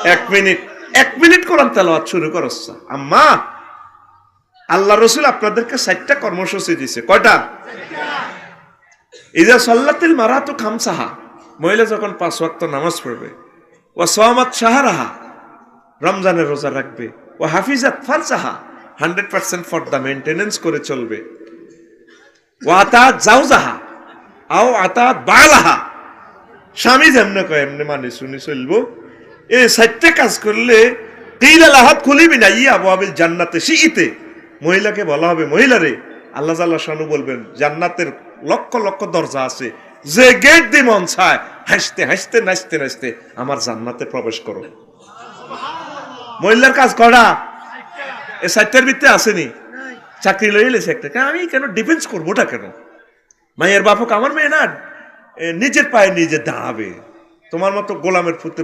এক মিনিট কোরআন তেলাওয়াত শুরু করছ আম্মা। আল্লাহ রসুল আপনাদেরকে 4টা কর্মসূচি দিছে। কয়টা? ইজা সাল্লাতিল মারাতু খামসাহা, মহিলা যখন 5 ওয়াক্ত নামাজ পড়বে, ওয়া সাওমাত শাহরাহা, রমজানের রোজা রাখবে, ওয়া হাফিজাত ফারজাহা, 100% পর্দা মেইনটেনেন্স করে চলবে, ওয়া আতাত জাওজাহা আও আতাত বালাহা, স্বামী যেমনে কয় এমনি মানে শুনি চলবো। এই 4টা কাজ করলে কিলা লাহাত খুলিবি না ইয়া আবওয়াবিল জান্নাতে শিইতে, মহিলাকে বলা হবে, মহিলারে আল্লাহ জাল্লাহ শানু বলবেন জান্নাতের লক্ষ লক্ষ দরজা আছে, যে গেট দিয়ে মন চায় হাসতে হাসতে নাচতে নাচতে আমার জান্নাতে প্রবেশ করো। মহিলার কাজ করা এই 4টার ভিতরে আসেনি। চাকরি লইলে একটা, আমি কেন ডিফেন্স করবোটা কেন? মায়ের বাপক আমার মেয়ে না নিজের পায়ে নিজে দাঁড়াবে, তোমার মতো গোলামের পুত্র